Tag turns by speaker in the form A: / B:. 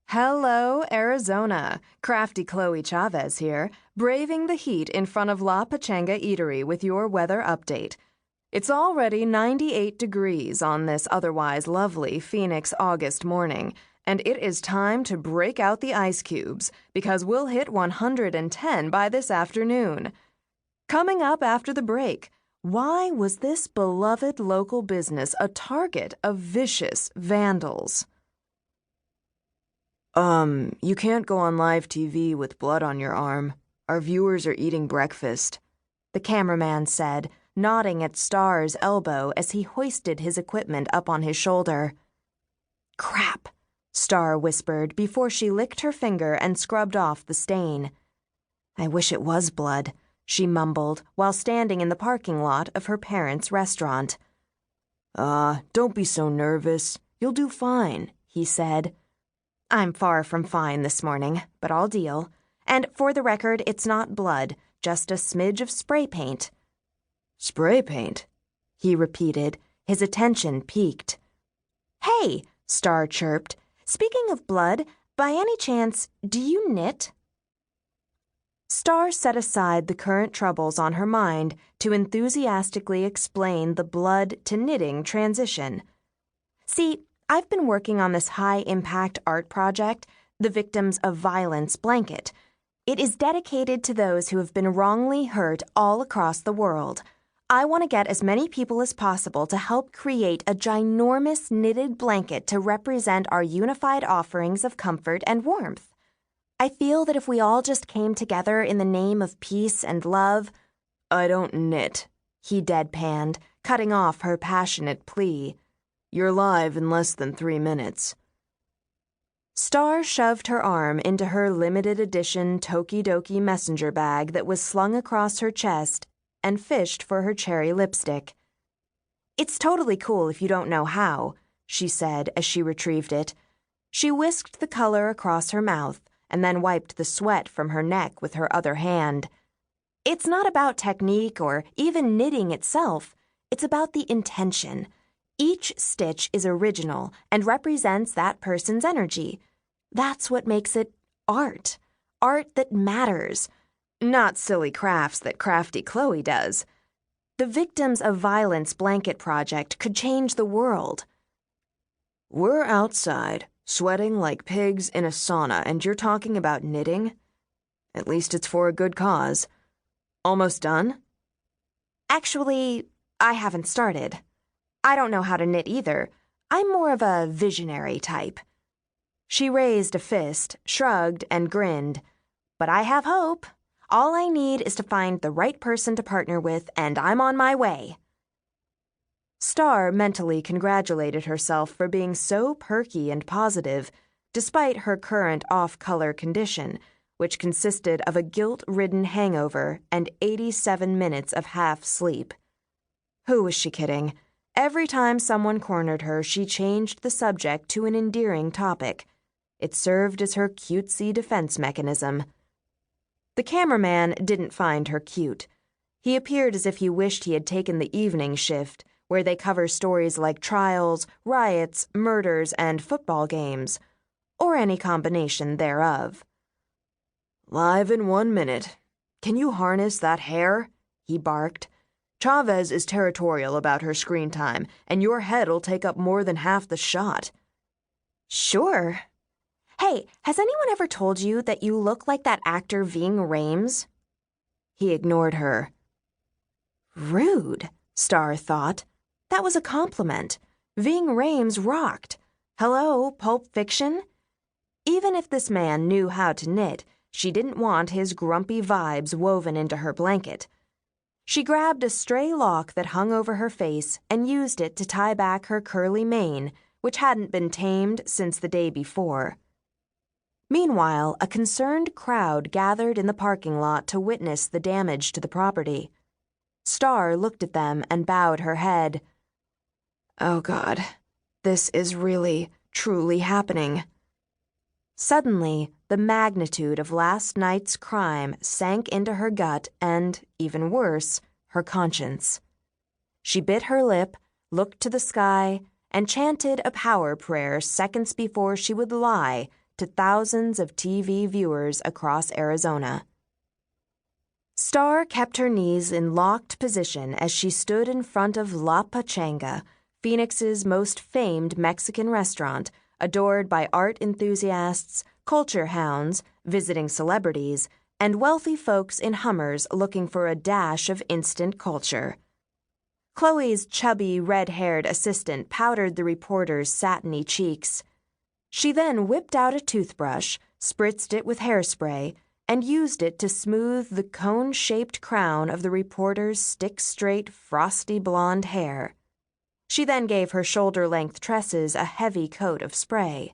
A: Hello, Arizona. Crafty Chloe Chavez here, braving the heat in front of La Pachanga Eatery with your weather update. It's already 98 degrees on this otherwise lovely Phoenix August morning, and it is time to break out the ice cubes because we'll hit 110 by this afternoon. Coming up after the break, why was this beloved local business a target of vicious vandals? You can't go on live TV with blood on your arm. Our viewers are eating breakfast, the cameraman said, nodding at Star's elbow as he hoisted his equipment up on his shoulder. Crap, Star whispered before she licked her finger and scrubbed off the stain. I wish it was blood, she mumbled while standing in the parking lot of her parents' restaurant. Don't be so nervous. You'll do fine, he said. I'm far from fine this morning, but I'll deal. And for the record, it's not blood, just a smidge of spray paint. Spray paint? He repeated, his attention piqued. Hey, Star chirped. Speaking of blood, by any chance, do you knit? Star set aside the current troubles on her mind to enthusiastically explain the blood to knitting transition. See, I've been working on this high-impact art project, The Victims of Violence Blanket. It is dedicated to those who have been wrongly hurt all across the world. I want to get as many people as possible to help create a ginormous knitted blanket to represent our unified offerings of comfort and warmth. I feel that if we all just came together in the name of peace and love— I don't knit, he deadpanned, cutting off her passionate plea. You're live in less than 3 minutes. Star shoved her arm into her limited edition Tokidoki messenger bag that was slung across her chest and fished for her cherry lipstick. It's totally cool if you don't know how, she said as she retrieved it. She whisked the color across her mouth and then wiped the sweat from her neck with her other hand. It's not about technique or even knitting itself. It's about the intention. Each stitch is original and represents that person's energy. That's what makes it art. Art that matters. Not silly crafts that Crafty Chloe does. The Victims of Violence Blanket Project could change the world. We're outside, sweating like pigs in a sauna, and you're talking about knitting? At least it's for a good cause. Almost done? Actually, I haven't started. I don't know how to knit either. I'm more of a visionary type. She raised a fist, shrugged, and grinned. But I have hope. All I need is to find the right person to partner with, and I'm on my way. Star mentally congratulated herself for being so perky and positive, despite her current off-color condition, which consisted of a guilt-ridden hangover and 87 minutes of half-sleep. Who was she kidding? Every time someone cornered her, she changed the subject to an endearing topic. It served as her cutesy defense mechanism. The cameraman didn't find her cute. He appeared as if he wished he had taken the evening shift, where they cover stories like trials, riots, murders, and football games, or any combination thereof. Live in 1 minute. Can you harness that hair? He barked. Chavez is territorial about her screen time, and your head'll take up more than half the shot. Sure. Hey, has anyone ever told you that you look like that actor Ving Rhames? He ignored her. Rude, Star thought. That was a compliment. Ving Rhames rocked. Hello, Pulp Fiction? Even if this man knew how to knit, she didn't want his grumpy vibes woven into her blanket. She grabbed a stray lock that hung over her face and used it to tie back her curly mane, which hadn't been tamed since the day before. Meanwhile, a concerned crowd gathered in the parking lot to witness the damage to the property. Star looked at them and bowed her head. Oh God, this is really, truly happening. Suddenly, the magnitude of last night's crime sank into her gut and, even worse, her conscience. She bit her lip, looked to the sky, and chanted a power prayer seconds before she would lie, to thousands of TV viewers across Arizona. Star kept her knees in locked position as she stood in front of La Pachanga, Phoenix's most famed Mexican restaurant, adored by art enthusiasts, culture hounds, visiting celebrities, and wealthy folks in Hummers looking for a dash of instant culture. Chloe's chubby, red-haired assistant powdered the reporter's satiny cheeks. She then whipped out a toothbrush, spritzed it with hairspray, and used it to smooth the cone-shaped crown of the reporter's stick-straight, frosty blonde hair. She then gave her shoulder-length tresses a heavy coat of spray.